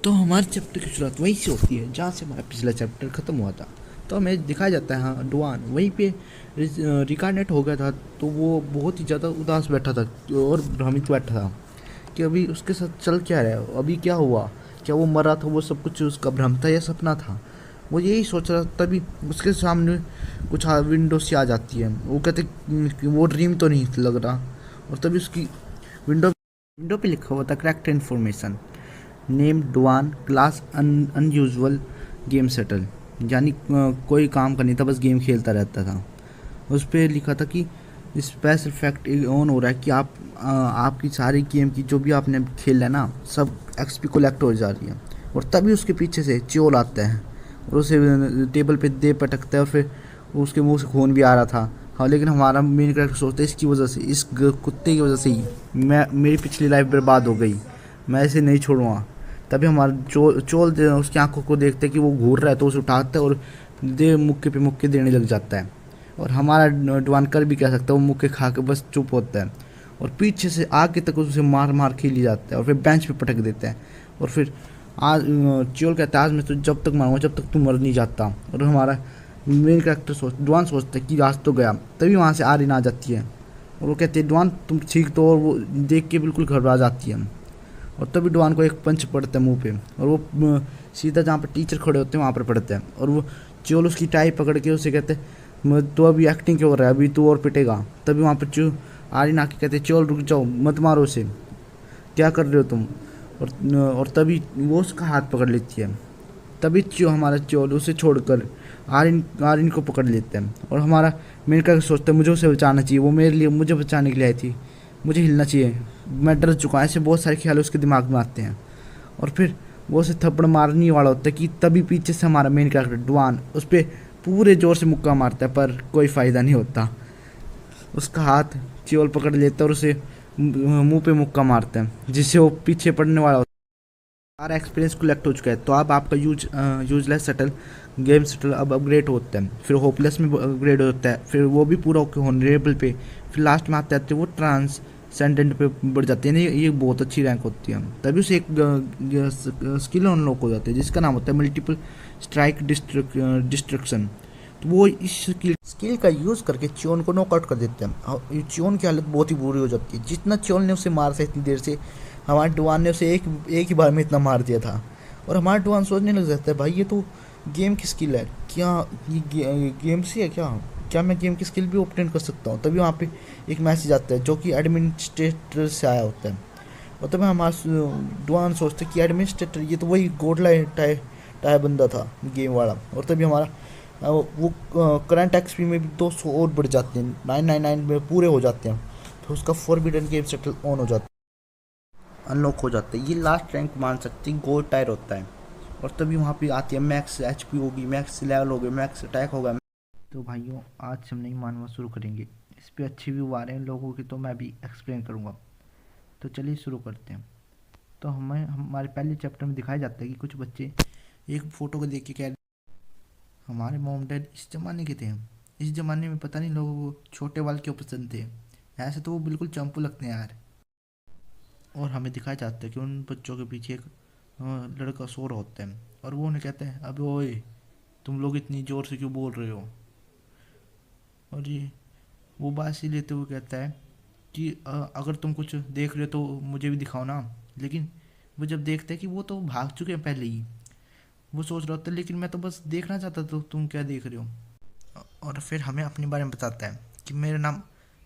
तो हमारे चैप्टर की शुरुआत वहीं से होती है जहाँ से हमारा पिछला चैप्टर ख़त्म हुआ था। तो हमें दिखाया जाता है हाँ डुआन वहीं पे रिकार्नेट हो गया था। तो वो बहुत ही ज़्यादा उदास बैठा था और भ्रमित बैठा था कि अभी उसके साथ चल क्या रहा है, अभी क्या हुआ, क्या वो मरा था, वो सब कुछ उसका भ्रम था या सपना था। वो यही सोच रहा था, तभी उसके सामने कुछ विंडो सी आ जाती है। वो कहते कि वो ड्रीम तो नहीं लग रहा। और तभी उसकी विंडो विंडो पे लिखा हुआ था correct information, name Duan, class unusual, game settle. यानी कोई काम का नहीं था, बस गेम खेलता रहता था। उस पर लिखा था कि स्पेशल फैक्ट ऑन हो रहा है कि आपकी सारी गेम की जो भी आपने खेला है ना, सब एक्सपी कोलेक्ट हो जा रही है। और तभी उसके पीछे से चोल आता है और उसे टेबल पे दे पटकता है और फिर उसके मुंह से खून भी आ रहा था। हाँ, लेकिन हमारा मेन कैरेक्टर सोचता है इसकी वजह से, इस कुत्ते की वजह से ही मेरी पिछली लाइफ बर्बाद हो गई, मैं इसे नहीं छोड़ूंगा। तभी हमारा चोल उसकी आंखों को देखते कि वो घूर रहा है तो उसे उठाता है और दे मुक्के पे मुक्के देने लग जाता है। और हमारा डवान कर भी कह सकता है, वो मुक्के खा के बस चुप होता है और पीछे से आगे तक उसे मार मार खेली जाता है और फिर बेंच पे पटक देता है। और फिर आज चोल कहता है आज मैं तो जब तक मारूंगा जब तक तू मर नहीं जाता। और हमारा मेन कैरेक्टर डवान सोचता है कि आज तो गया। तभी वहाँ से आर्यन आ जाती है और वो कहते हैं डवान तुम ठीक तो, और वो देख के बिल्कुल घबरा जाती है। और तभी डवान को एक पंच पड़ता है मुंह पे और वो सीधा जहाँ पर टीचर खड़े होते हैं वहाँ पर पड़ता है। और वो चोल उसकी टाई पकड़ के उसे कहते हैं तो अभी एक्टिंग क्यों कर रहा है, अभी तू और पिटेगा। तभी वहाँ पर आर्यन आके कहते चोल रुक जाओ, मत मारो उसे, क्या कर रहे हो तुम। और तभी वो उसका हाथ पकड़ लेती है। तभी हमारा चोल उसे छोड़कर आर्यन आर्यन को पकड़ लेते हैं। और हमारा मेन का सोचता है मुझे उसे बचाना चाहिए, वो मेरे लिए मुझे बचाने के लिए आई थी, मुझे हिलना चाहिए, मैं डर चुका हूँ। ऐसे बहुत सारे ख्याल उसके दिमाग में आते हैं। और फिर वो उसे थप्पड़ मारने वाला होता है कि तभी पीछे से हमारा मेन कैरेक्टर डुआन उस पर पूरे ज़ोर से मुक्का मारता है, पर कोई फ़ायदा नहीं होता। उसका हाथ चोल पकड़ लेता है और उसे मुंह पे मुक्का मारता है, जिससे वो पीछे पड़ने वाला होता है। सारा एक्सपीरियंस कलेक्ट हो चुका है, तो अब आपका यूजलेस सेटल गेम सेटल अब अपग्रेड होता है, फिर होपलेस में अपग्रेड होता है, फिर वो भी पूरा होनरेबल पे, फिर लास्ट में आते आते वो ट्रांससेंडेंट पे बढ़ जाते हैं। ये बहुत अच्छी रैंक होती है। तभी उसे एक स्किल अनलॉक हो जाती है जिसका नाम होता है मल्टीपल स्ट्राइक डिस्ट्रक्शन। तो वो इस स्किल का यूज़ करके च्योन को नॉकआउट कर देते हैं और च्योन की हालत बहुत ही बुरी हो जाती है। जितना च्योन ने उसे मारा था इतनी देर से, हमारे डुआन ने उसे एक ही बार में इतना मार दिया था। और हमारा डुआन सोचने लग जाता है भाई ये तो गेम की स्किल है क्या, ये गेम से है क्या, क्या मैं गेम की स्किल भी ऑप्टेन कर सकता हूँ। तभी वहाँ पे एक मैसेज आता है जो कि एडमिनिस्ट्रेटर से आया होता है। और तभी हमारा डुआन सोचते कि एडमिनिस्ट्रेटर ये तो वही गोडला टाई टाई बंदा था गेम वाला। और तभी हमारा वो करंट एक्सपी में भी 200 और बढ़ जाते हैं, 999 में पूरे हो जाते हैं। फिर उसका फॉरबिडन गेम सेटल ऑन हो जाता है, अनलॉक हो जाता है। ये लास्ट रैंक मान सकते हैं गोल्ड टायर होता है। और तभी वहाँ पे आती है मैक्स एचपी होगी, मैक्स लेवल हो गया, मैक्स अटैक होगा। तो भाइयों आज हम नई मानवा शुरू करेंगे, इस पर अच्छे व्यू आ रहे हैं लोगों की, तो मैं भी एक्सप्लेन करूँगा। तो चलिए शुरू करते हैं। तो हमें हमारे पहले चैप्टर में दिखाया जाता है कि कुछ बच्चे एक फ़ोटो को देख के कह, हमारे मॉम डैड इस ज़माने के थे, इस ज़माने में पता नहीं लोगों को छोटे बाल क्यों पसंद थे, ऐसे तो वो बिल्कुल चंपू लगते हैं यार। और हमें दिखाया जाता है कि उन बच्चों के पीछे एक लड़का सो रहा होता है और वो उन्हें कहते हैं अबे ओए तुम लोग इतनी ज़ोर से क्यों बोल रहे हो। और ये वो बात सी लेते हुए कहता है कि अगर तुम कुछ देख रहे हो तो मुझे भी दिखाओ ना। लेकिन वो जब देखते हैं कि वो तो भाग चुके हैं पहले ही, वो सोच रहा होता है लेकिन मैं तो बस देखना चाहता था, तुम क्या देख रहे हो। और फिर हमें अपने बारे में बताता है कि मेरा नाम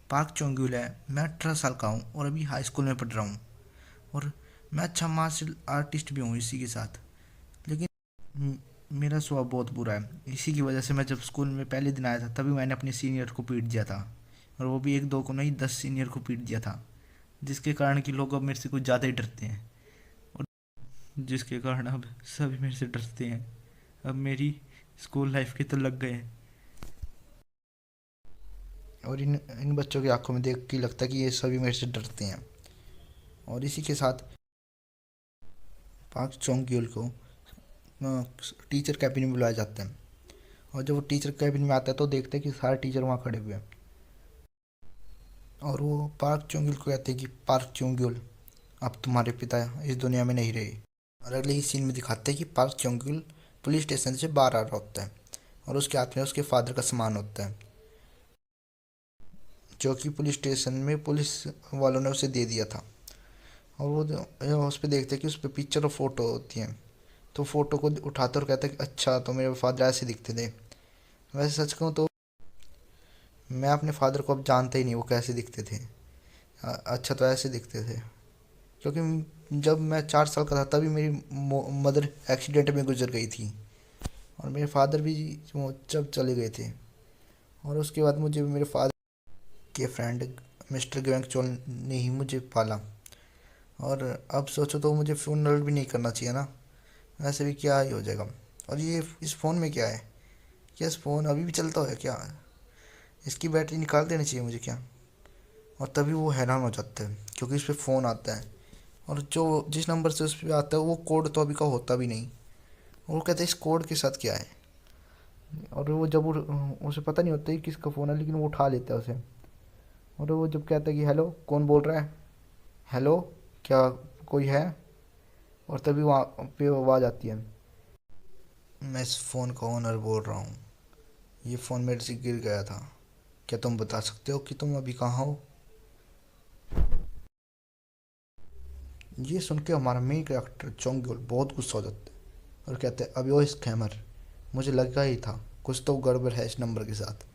पार्क चोंग्यूल है, मैं 18 साल का हूँ और अभी हाई स्कूल में पढ़ रहा हूँ और मैं अच्छा मार्शल आर्टिस्ट भी हूँ इसी के साथ। लेकिन मेरा स्वभाव बहुत बुरा है, इसी की वजह से मैं जब स्कूल में पहले दिन आया था तभी मैंने अपने सीनियर को पीट दिया था, और वो भी एक दो को नहीं 10 सीनियर को पीट दिया था, जिसके कारण कि लोग अब मेरे से कुछ ज़्यादा ही डरते हैं। और जिसके कारण अब सभी मेरे से डरते हैं, अब मेरी स्कूल लाइफ के तो लग गए हैं। और इन इन बच्चों की आंखों में देख के लगता है कि ये सभी मेरे से डरते हैं। और इसी के साथ पार्क चोंग ग्यूल को टीचर कैबिन में बुलाया जाता है। और जब वो टीचर कैबिन में आता है तो देखते हैं कि सारे टीचर वहाँ खड़े हुए हैं। और वो पार्क चोंग ग्यूल को कहते हैं कि पार्क चोंग ग्यूल अब तुम्हारे पिता इस दुनिया में नहीं रहे। और अगले ही सीन में दिखाते हैं कि पार्क चोंगुल पुलिस स्टेशन से बाहर आ रहा होता है और उसके हाथ में उसके फादर का सामान होता है, जो कि पुलिस स्टेशन में पुलिस वालों ने उसे दे दिया था। और वो उस पर देखते हैं कि उस पर पिक्चर और फोटो होती है। तो फोटो को उठाते और कहता है कि अच्छा, तो मेरे फादर ऐसे दिखते थे। वैसे सच कहूँ तो मैं अपने फादर को अब जानता ही नहीं वो कैसे दिखते थे। अच्छा, तो ऐसे दिखते थे क्योंकि जब मैं 4 साल का था तभी मेरी मदर एक्सीडेंट में गुजर गई थी और मेरे फादर भी वो जब चले गए थे। और उसके बाद मुझे मेरे फादर के फ्रेंड मिस्टर गेंग चोल ने ही मुझे पाला। और अब सोचो तो मुझे फ्यूनरल भी नहीं करना चाहिए ना, वैसे भी क्या ही हो जाएगा। और ये इस फ़ोन में क्या है? क्या इस फ़ोन अभी भी चलता है क्या? इसकी बैटरी निकाल देनी चाहिए मुझे क्या? और तभी वो हैरान हो जाता है क्योंकि उस पर फ़ोन आता है और जो जिस नंबर से उस पर आता है वो कोड तो अभी का होता भी नहीं। और वो कहते हैं इस कोड के साथ क्या है। और वो जब उसे पता नहीं होता कि किसका फ़ोन है, लेकिन वो उठा लेता है उसे। और वो जब कहता है कि हेलो, कौन बोल रहा है, हेलो, क्या कोई है? और तभी वहाँ पे आवाज़ आती है, मैं इस फ़ोन का ओनर बोल रहा हूँ, ये फ़ोन मेरे से गिर गया था, क्या तुम बता सकते हो कि तुम अभी कहाँ हो? ये सुन के हमारा मेन कैरेक्टर चोंगुल बहुत गुस्सा हो जाता है और कहते हैं अभी वो स्कैमर, मुझे लगा ही था कुछ तो गड़बड़ है इस नंबर के साथ।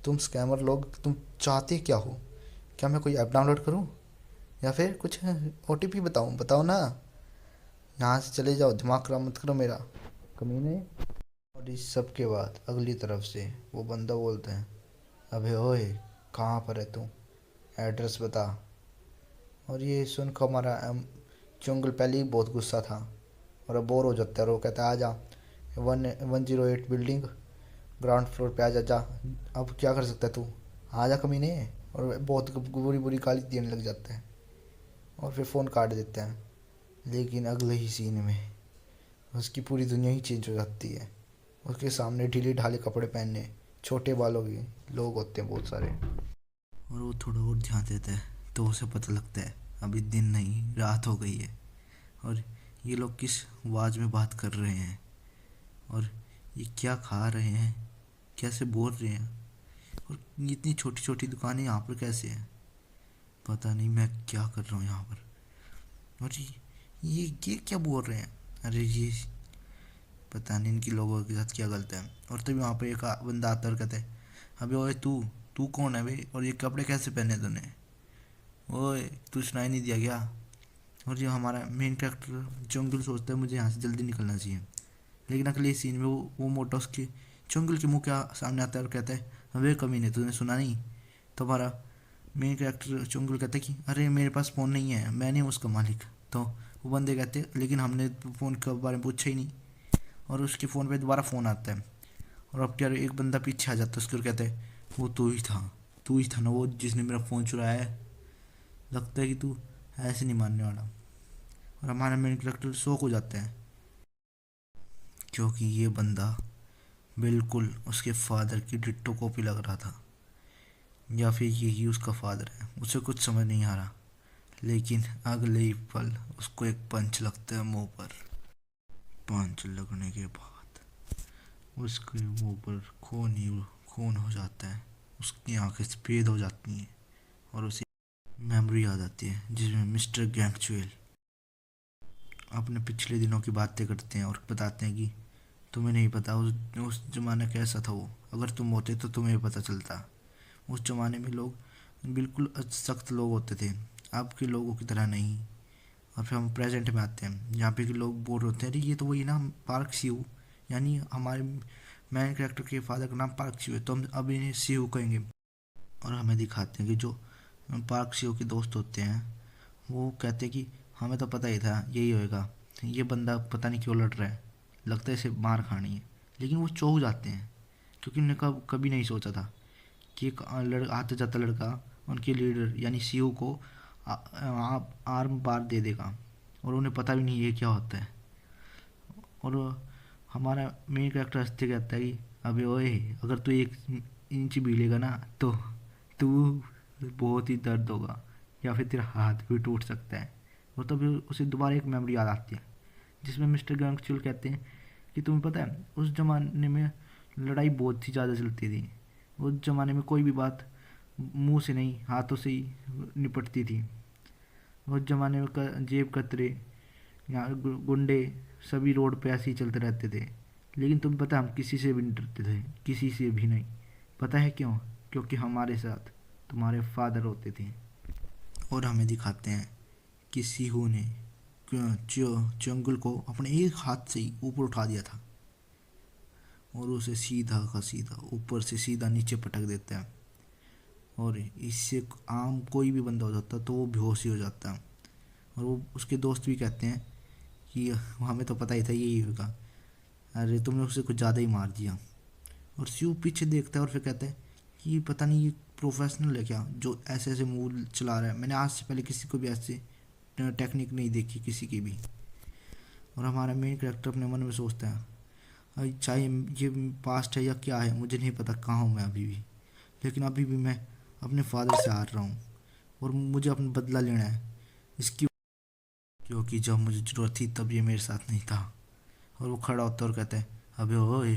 तुम स्कैमर लोग, तुम चाहते क्या हो? क्या मैं कोई ऐप डाउनलोड करूं या फिर कुछ ओटीपी बताऊं? बताओ ना, यहाँ से चले जाओ, दिमाग खराब मत करो मेरा, कमीने। और इस सब के बाद अगली तरफ से वो बंदा बोलता है, अबे ओए, कहाँ पर है तू, एड्रेस बता। और ये सुनकर हमारा चुंगल पहले ही बहुत गुस्सा था और अब बोर हो जाता है और वो कहता है आ जा, 101 बिल्डिंग, ग्राउंड फ्लोर पे आ जा जा। अब क्या कर सकता है तू, आ जा कमीने। और बहुत बुरी बुरी गाली देने लग जाता है और फिर फ़ोन काट देता है। लेकिन अगले ही सीन में उसकी पूरी दुनिया ही चेंज हो जाती है। उसके सामने ढीले ढाले कपड़े पहनने, छोटे बालों के लोग होते हैं बहुत सारे। और वो थोड़ा और ध्यान देता है तो उसे पता लगता है अभी दिन नहीं रात हो गई है और ये लोग किस आवाज़ में बात कर रहे हैं और ये क्या खा रहे हैं, कैसे बोल रहे हैं, और इतनी छोटी छोटी दुकानें यहाँ पर कैसे हैं? पता नहीं मैं क्या कर रहा हूँ यहाँ पर। और ये क्या बोल रहे हैं? अरे ये पता नहीं इनकी लोगों के साथ क्या गलत है। और तभी वहाँ पर एक बंदा आता है और कहता है, अबे ओए तू तू कौन है बे, और ये कपड़े कैसे पहने तूने? ओए, तू सुनाई नहीं दिया क्या? और जो हमारा मेन कैरेक्टर चुंगल सोचता है मुझे यहाँ से जल्दी निकलना चाहिए। लेकिन अगले सीन में वो मोटा उसके चुंगल के मुंह के सामने आता है और कहता है, अबे कमीने, तूने सुना नहीं? तो हमारा मेन कैरेक्टर चुंगल कहता है कि अरे मेरे पास फ़ोन नहीं है, मैं नहीं हूँ उसका मालिक। तो वो बंदे कहते हैं लेकिन हमने फ़ोन के बारे में पूछा ही नहीं। और उसके फ़ोन पे दोबारा फ़ोन आता है और अब क्या, एक बंदा पीछे आ जाता है उसके और कहता है, वो तू ही था ना वो जिसने मेरा फ़ोन चुराया है, लगता है कि तू ऐसे नहीं मानने वाला। और हमारा मेन कैरेक्टर शौक हो जाता है क्योंकि ये बंदा बिल्कुल उसके फादर की डिट्टो कॉपी लग रहा था, या फिर यही उसका फादर है, उसे कुछ समझ नहीं आ रहा। लेकिन अगले ही पल उसको एक पंच लगता है मुंह पर। पंच लगने के बाद उसके मुंह पर खून ही खून हो जाता है, उसकी आंखें सफ़ेद हो जाती हैं और उसे मेमोरी याद आती है जिसमें मिस्टर गैंगचुएल अपने पिछले दिनों की बातें करते हैं और बताते हैं कि तुम्हें नहीं पता उस ज़माना कैसा था वो, अगर तुम होते तो तुम्हें पता चलता। उस ज़माने में लोग बिल्कुल सख्त लोग होते थे, अब के लोगों की तरह नहीं। और फिर हम प्रेजेंट में आते हैं जहाँ पे कि लोग बोल रहे होते हैं, अरे ये तो वही ना पार्क सीयू, यानी हमारे मेन कैरेक्टर के फादर का नाम पार्क सीयू है तो हम अब इन्हें सीयू कहेंगे। और हमें दिखाते हैं कि जो पार्क सीयू के दोस्त होते हैं वो कहते हैं कि हमें तो पता ही था यही होएगा, ये बंदा पता नहीं क्यों लड़ रहा है, लगता है इसे मार खानी है। लेकिन वो चौंक जाते हैं क्योंकि उन्होंने कभी नहीं सोचा था कि एक आता जाता लड़का उनके लीडर यानी सीयू को आर्म बार दे देगा और उन्हें पता भी नहीं ये क्या होता है। और हमारा मेन कैरेक्टर हंसते कहता है कि अबे ओए, अगर तू 1 इंच भी लेगा ना तो तू बहुत ही दर्द होगा या फिर तेरा हाथ भी टूट सकता है। और तभी उसे दोबारा एक मेमोरी याद आती है जिसमें मिस्टर गंगचुल कहते हैं कि तुम्हें पता है उस ज़माने में लड़ाई बहुत ही ज़्यादा चलती थी। उस ज़माने में कोई भी बात मुंह से नहीं हाथों से ही निपटती थी। उस ज़माने में जेब कतरे या गुंडे सभी रोड पे ऐसे ही चलते रहते थे। लेकिन तुम्हें पता है हम किसी से भी नहीं डरते थे, किसी से भी नहीं। पता है क्यों? क्योंकि हमारे साथ तुम्हारे फादर होते थे। और हमें दिखाते हैं कि सीहू ने जंगल को अपने एक हाथ से ही ऊपर उठा दिया था और उसे सीधा का सीधा ऊपर से सीधा नीचे पटक देता है। और इससे आम कोई भी बंदा हो जाता तो वो बेहोश ही हो जाता। और वो उसके दोस्त भी कहते हैं कि हमें तो पता ही था यही होगा, अरे तुमने उसे कुछ ज़्यादा ही मार दिया। और शिव पीछे देखता है और फिर कहता है कि पता नहीं ये प्रोफेशनल है क्या जो ऐसे ऐसे मूव चला रहा है। मैंने आज से पहले किसी को भी ऐसे टेक्निक नहीं देखी किसी की भी। और हमारा मेन कैरेक्टर अपने मन में सोचता है चाहे ये पास्ट है या क्या है मुझे नहीं पता कहाँ हूँ मैं अभी भी, लेकिन अभी भी मैं अपने फादर से हार रहा हूँ और मुझे अपना बदला लेना है इसकी, क्योंकि जब मुझे ज़रूरत थी तब ये मेरे साथ नहीं था। और वो खड़ा होता है और कहता है अबे ओए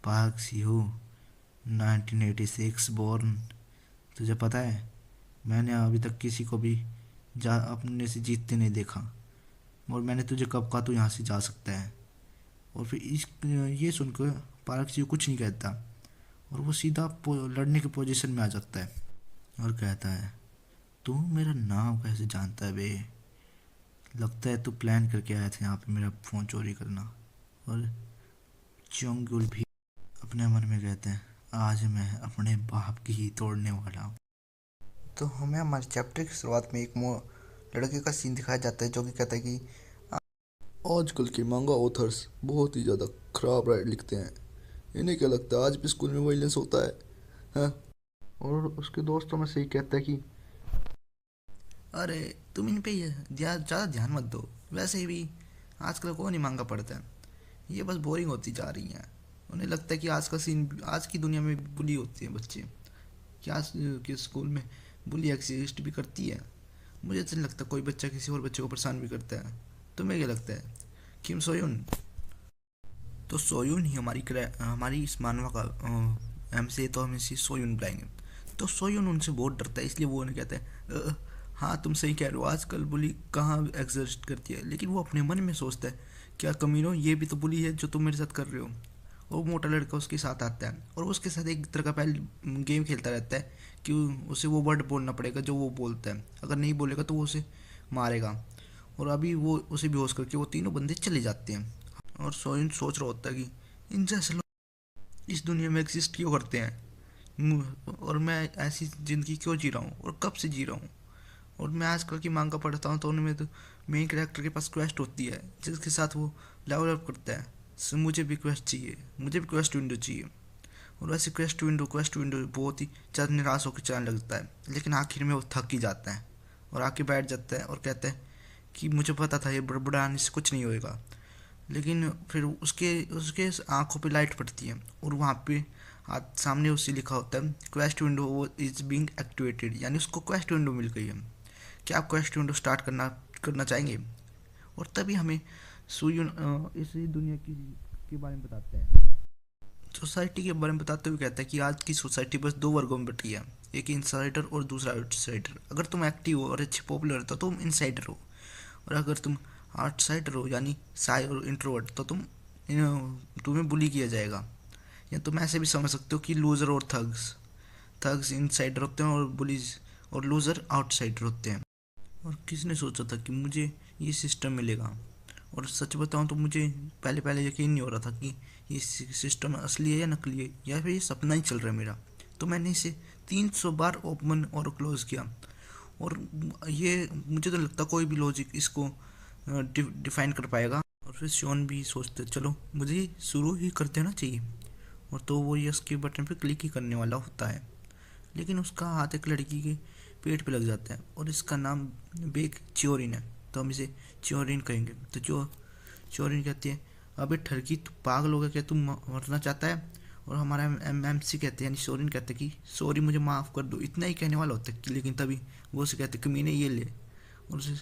पार्क सीहू 1986 बोर्न, तुझे पता है मैंने अभी तक किसी को भी जा अपने से जीतते नहीं देखा और मैंने तुझे कब कहा तू यहाँ से जा सकता है। और फिर इस ये सुनकर पार्क सीहू कुछ नहीं कहता और वो सीधा लड़ने की पोजीशन में आ जाता है और कहता है तू मेरा नाम कैसे जानता है बे? लगता है तू प्लान करके आया था यहाँ पे मेरा फ़ोन चोरी करना। और चोंगुल भी अपने मन में कहते हैं आज मैं अपने बाप की ही तोड़ने वाला हूँ। तो हमें हमारे चैप्टर की शुरुआत में एक लड़के का सीन दिखाया जाता है जो कि कहता है कि आजकल के मांगा ऑथर्स बहुत ही ज़्यादा खराब राइट लिखते हैं, इन्हें क्या लगता है आज भी स्कूल में वायलेंस होता है हाँ? और उसके दोस्तों में से ही कहता है कि अरे तुम इन पे ज़्यादा ध्यान मत दो, वैसे भी आजकल कौन ही मांगा पढ़ता है, ये बस बोरिंग होती जा रही हैं। उन्हें लगता है कि आज का सीन आज की दुनिया में बुली होती है बच्चे, क्या कि स्कूल में बुली एग्जिस्ट भी करती है। मुझे तो नहीं लगता कोई बच्चा किसी और बच्चे को परेशान भी करता है। तुम्हें क्या लगता है किम सोयुन? तो सोयुन ही हमारी इस मानवा का हमसे तो हम इसी सोयुन बुलाएंगे। तो सोयुन उनसे बहुत डरता है, इसलिए वो उन्हें कहता है हाँ तुम सही कह रहे हो आजकल बुली कहाँ एग्जिस्ट करती है। लेकिन वो अपने मन में सोचता है क्या कमीनो ये भी तो बुली है जो तुम मेरे साथ कर रहे हो। वो मोटा लड़का उसके साथ आता है और उसके साथ एक तरह का पहले गेम खेलता रहता है कि उसे वो वर्ड बोलना पड़ेगा जो वो बोलता है, अगर नहीं बोलेगा तो वो उसे मारेगा। और अभी वो उसे बेहोश करके वो तीनों बंदे चले जाते हैं। और सोइन सोच रहा होता है कि इन जैसे लोग इस दुनिया में एग्जिस्ट क्यों करते हैं और मैं ऐसी ज़िंदगी क्यों जी रहा हूँ और कब से जी रहा हूँ। और मैं आजकल की मांगा पढ़ता हूँ तो उनमें तो मेन कैरेक्टर के पास क्वेस्ट होती है जिसके साथ वो लेवल अप करता है। सो मुझे भी क्वेस्ट चाहिए, मुझे भी क्वेस्ट विंडो चाहिए। और वैसे क्वेस्ट विंडो बहुत ही ज़्यादा निराश होकर चलने लगता है, लेकिन आखिर में वो थक ही जाता है और आके बैठ जाता है और कहता है कि मुझे पता था ये बड़बड़ाने से कुछ नहीं होएगा। लेकिन फिर उसके उसके आंखों पे लाइट पड़ती है और वहाँ पे सामने उससे लिखा होता है क्वेस्ट विंडो वो इज़ बीइंग एक्टिवेटेड, यानी उसको क्वेस्ट विंडो मिल गई है। क्या आप क्वेस्ट विंडो स्टार्ट करना चाहेंगे? और तभी हमें सुयुन इसी दुनिया के बारे में बताते हैं। सोसाइटी के बारे में बताते हुए कहता है कि आज की सोसाइटी बस दो वर्गों में बटी है, एक इनसाइडर और दूसरा आउटसाइडर। अगर तुम एक्टिव हो और अच्छे पॉपुलर हो तो तुम इनसाइडर हो, और अगर तुम आउटसाइडर हो यानी साई और इंट्रोवर्ट तो तुम्हें बुली किया जाएगा। या तुम ऐसे भी समझ सकते हो कि लूज़र और थग्स इनसाइडर होते हैं और बुलीज और लूज़र आउटसाइडर होते हैं। और किसने सोचा था कि मुझे ये सिस्टम मिलेगा। और सच बताऊं तो मुझे पहले पहले यकीन नहीं हो रहा था कि ये सिस्टम असली है या नकली है या फिर ये सपना ही चल रहा है मेरा। तो मैंने इसे 300 बार ओपन और क्लोज़ किया और ये मुझे तो लगता कोई भी लॉजिक इसको डिफाइन कर पाएगा। और फिर शॉन भी सोचते चलो मुझे शुरू ही कर देना चाहिए, और तो वो यस के बटन पे क्लिक ही करने वाला होता है। लेकिन उसका हाथ एक लड़की के पेट पे लग जाता है और इसका नाम बेक च्योरिन है, तो हम इसे च्योरिन कहेंगे। तो च्योरिन कहती है अबे ठरकी तू पागल हो गया क्या, तुम मरना चाहता है? और हमारा एमसी कहते हैं यानी च्योरिन कहते हैं कि सॉरी मुझे माफ़ कर दो, इतना ही कहने वाला होता है कि लेकिन तभी वो उसे कहते कि मैंने ये ले और उसे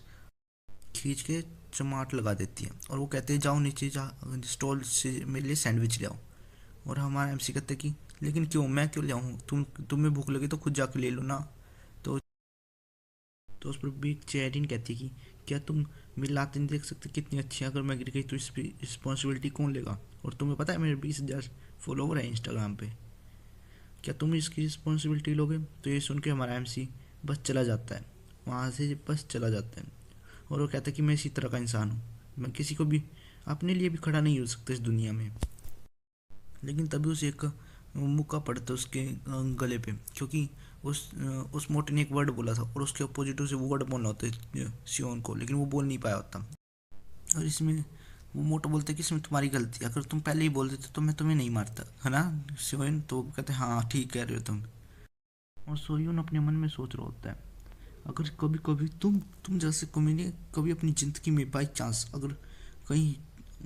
खींच के चमाट लगा देती है और वो कहते हैं जाओ नीचे जा स्टॉल से मेरे लिए सैंडविच ले आओ। और हमारा एमसी कहते हैं कि लेकिन क्यों, मैं क्यों ले आऊँ, तुम्हें भूख लगी तो खुद जाके ले लो ना। तो उस पर बिग चैरिन कहती है कि क्या तुम मेरी लातें नहीं देख सकते कितनी अच्छी है, अगर मैं गिर गई तो इस रिस्पॉन्सिबिलिटी कौन लेगा, और तुम्हें पता है मेरे 20,000 फॉलोवर है इंस्टाग्राम पे, क्या तुम इसकी रिस्पॉन्सिबिलिटी लोगे। तो ये सुन के हमारा एमसी बस चला जाता है, वहाँ से बस चला जाता है। और वो कहता है कि मैं इसी तरह का इंसान हूँ, मैं किसी को भी अपने लिए भी खड़ा नहीं हो सकता इस दुनिया में। लेकिन तभी उसे एक मुक्का पड़ता है उसके गले पे, क्योंकि उस मोटे ने एक वर्ड बोला था और उसके अपोजिट उसे वो वर्ड बोलना होता है सियोन को, लेकिन वो बोल नहीं पाया होता। और इसमें वो मोटा बोलता है कि इसमें तुम्हारी गलती है, अगर तुम पहले ही बोल देते तो मैं तुम्हें नहीं मारता, है ना सियोन। तो कहते हैं हाँ ठीक कह रहे हो तुम। और सोयून अपने मन में सोच रहा होता है, अगर कभी कभी तुम जैसे कभी ने कभी अपनी ज़िंदगी में बाई चांस अगर कहीं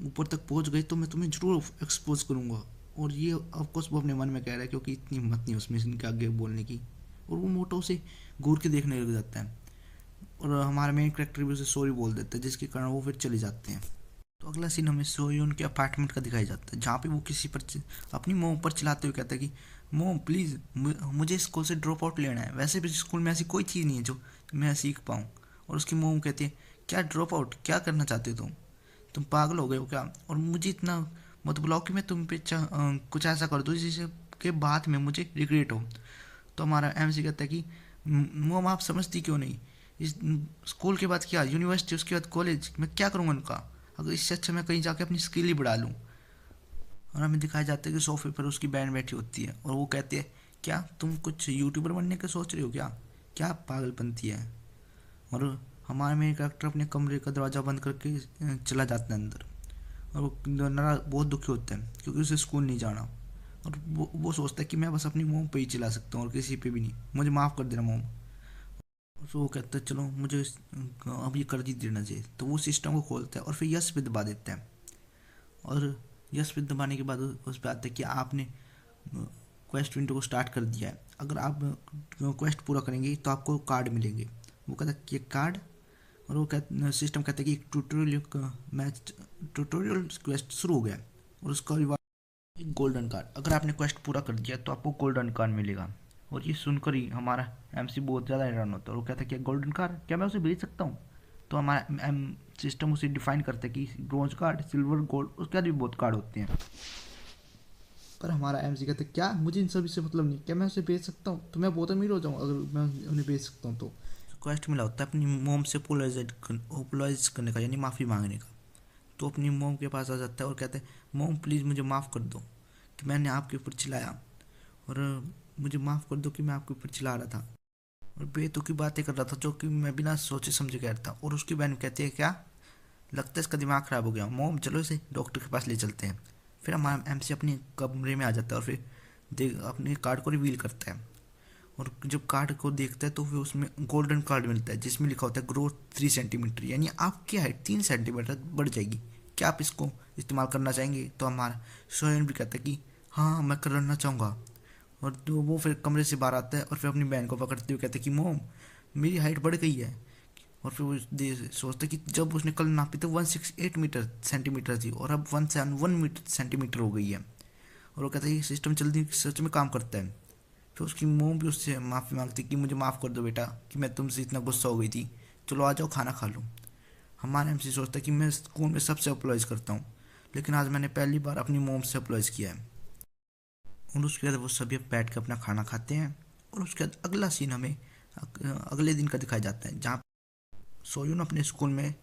ऊपर तक पहुंच गए तो मैं तुम्हें ज़रूर एक्सपोज करूंगा। और ये ऑफकोर्स वो अपने मन में कह रहा है, क्योंकि इतनी हिम्मत नहीं उसमें इनके आगे बोलने की। और वो मोटो से घूर के देखने लग जाता है और हमारा मेन कैरेक्टर भी उसे सॉरी बोल देता है, जिसके कारण वो फिर चले जाते हैं। तो अगला सीन हमें सोयून के अपार्टमेंट का दिखाया जाता है, जहाँ पे वो किसी पर अपनी मोम पर चिल्लाते हुए कहता है कि मोम प्लीज़ मुझे स्कूल से ड्रॉप आउट लेना है, वैसे भी स्कूल में ऐसी कोई चीज़ नहीं है जो मैं सीख पाऊँ। और उसकी मोम कहती है क्या ड्रॉप आउट, क्या करना चाहते हो तुम पागल हो गए हो क्या, और मुझे इतना मत बुलाओ कि मैं तुम पे कुछ ऐसा कर दूँ जिससे के बाद में मुझे रिग्रेट हो। तो हमारा एमसी कहता है कि मोम आप समझती क्यों नहीं, इस स्कूल के बाद क्या यूनिवर्सिटी, उसके बाद कॉलेज, मैं क्या करूँगा उनका, अगर इससे अच्छा मैं कहीं जाके अपनी स्किल ही बढ़ा लूँ। और हमें दिखाया जाता है कि सोफे पर उसकी बहन बैठी होती है और वो कहती है क्या तुम कुछ यूट्यूबर बनने का सोच रहे हो क्या, क्या पागलपंती है। और हमारे मेन कैरेक्टर अपने कमरे का दरवाज़ा बंद करके चला जाता है अंदर। और वो नारा बहुत दुखी होता है क्योंकि उसे स्कूल नहीं जाना। और वो सोचता है कि मैं बस अपनी मोम पे ही चला सकता हूँ और किसी पे भी नहीं, मुझे माफ़ कर देना मोम। तो वो कहता है चलो मुझे अब ये कर दी देना चाहिए। तो वो सिस्टम को खोलता है और फिर यस पे दबा देता है। और यस पे दबाने के बाद उस पर आता है कि आपने क्वेस्ट विंडो को स्टार्ट कर दिया है, अगर आप क्वेस्ट पूरा करेंगे तो आपको कार्ड मिलेंगे। वो कहता है कि कार्ड, और वो सिस्टम कहता है कि एक ट्यूटोरियल क्वेस्ट शुरू हो गया है और उसका रिवार्ड एक गोल्डन कार्ड, अगर आपने क्वेस्ट पूरा कर दिया तो आपको गोल्डन कार्ड मिलेगा। और ये सुनकर ही हमारा एमसी बहुत ज़्यादा हैरान होता है और वो कहता है कि गोल्डन कार्ड, क्या मैं उसे बेच सकता हूँ। तो हमारा सिस्टम उसे डिफाइन करता है कि ब्रॉन्ज कार्ड, सिल्वर, गोल्ड, उसके बाद भी बहुत कार्ड होते हैं। पर हमारा एमसी कहते हैं क्या मुझे इन सभी से मतलब नहीं, क्या मैं उसे बेच सकता हूँ, तो मैं बहुत अमीर हो जाऊँ अगर मैं उन्हें बेच सकता हूँ। तो क्वेस्ट मिला होता है अपनी मोम से अपोलोजाइज करने का, यानी माफ़ी मांगने का। तो अपनी मोम के पास आ जाता है और कहते हैं मोम प्लीज़ मुझे माफ़ कर दो कि मैंने आपके ऊपर चिल्लाया, और मुझे माफ़ कर दो कि मैं आपके ऊपर चिल्ला रहा था और बेतुकी बातें कर रहा था जो कि मैं बिना सोचे समझे कह रहा था। और उसकी बहन कहती है क्या लगता है इसका दिमाग ख़राब हो गया, मोम चलो इसे डॉक्टर के पास ले चलते हैं। फिर हमारा एमसी अपने कमरे में आ जाता है और फिर अपने कार्ड को रिवील करता है। और जब कार्ड को देखता है तो फिर उसमें गोल्डन कार्ड मिलता है जिसमें लिखा होता है ग्रोथ 3 सेंटीमीटर, यानी आपकी हाइट 3 सेंटीमीटर बढ़ जाएगी, क्या आप इसको इस्तेमाल करना चाहेंगे। तो हमारा सोहन भी कहता है कि हाँ मैं करना चाहूँगा। और तो वो फिर कमरे से बाहर आता है और फिर अपनी बहन को पकड़ते हुए कहता है कि मोम मेरी हाइट बढ़ गई है। और फिर वो सोचता है कि जब उसने कल नापी तो 168 मीटर सेंटीमीटर थी और अब 171 मीटर सेंटीमीटर हो गई है। और वो कहता है ये सिस्टम जल्दी सच में काम करता है। फिर उसकी मोम भी उससे माफ़ी मांगती कि मुझे माफ़ कर दो बेटा कि मैं तुमसे इतना गुस्सा हो गई थी, चलो आ जाओ खाना खा लो। हमारा एमसी सोचता है कि मैं स्कूल में सबसे अप्लॉइज करता हूँ, लेकिन आज मैंने पहली बार अपनी मोम से अप्लॉइज किया है। और उसके बाद वो सभी बैठ कर अपना खाना खाते हैं। और उसके बाद अगला सीन हमें अगले दिन का दिखाया जाता है, जहाँ सोयून अपने स्कूल में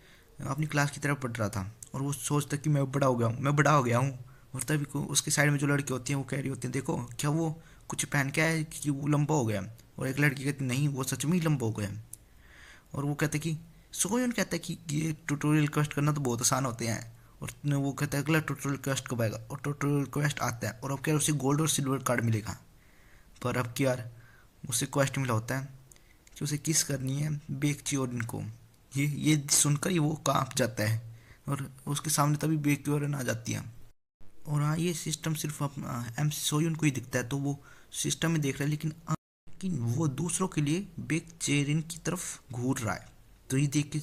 अपनी क्लास की तरफ पढ़ रहा था और वो सोचता कि मैं बड़ा हो गया हूँ, मैं बड़ा हो गया हूँ। और तभी को उसके साइड में जो लड़की होती हैं वो कह रही होती हैं देखो क्या वो कुछ पहन के आया कि वो लंबा हो गया। और एक लड़की कहती नहीं वो सच में ही लंबा हो गया। और वो कहते कि सोयून कहता है कि ये ट्यूटोरियल क्वेस्ट करना तो बहुत आसान होते हैं। और वो कहता है अगला ट्यूटोरियल क्वेस्ट कब आएगा, और ट्यूटोरियल क्वेस्ट आता है और अब क्या उसे गोल्ड और सिल्वर कार्ड मिलेगा। पर अब क्या उसे क्वेस्ट मिला होता है कि उसे किस करनी है बेक चियोरिन को। ये सुनकर ही वो कांप जाता है और उसके सामने तभी बेक चियोरिन आ जाती है। और हाँ ये सिस्टम सिर्फ एम सोयून को ही दिखता है, तो वो सिस्टम में देख रहा है लेकिन वो दूसरों के लिए बेक चेरिन की तरफ घूर रहा है। तो ये देख के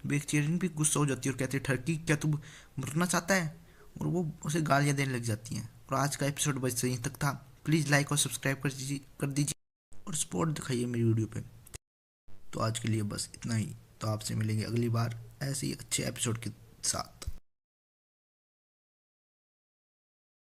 बेकचेरिन भी गुस्सा हो जाती है और कहती है ठरकी क्या तू मरना चाहता है, और वो उसे गालियाँ देने लग जाती हैं। और आज का एपिसोड बस यहीं तक था। प्लीज़ लाइक और सब्सक्राइब कर दीजिए और सपोर्ट दिखाइए मेरी वीडियो पे। तो आज के लिए बस इतना ही। तो आपसे मिलेंगे अगली बार ऐसे ही अच्छे एपिसोड के साथ।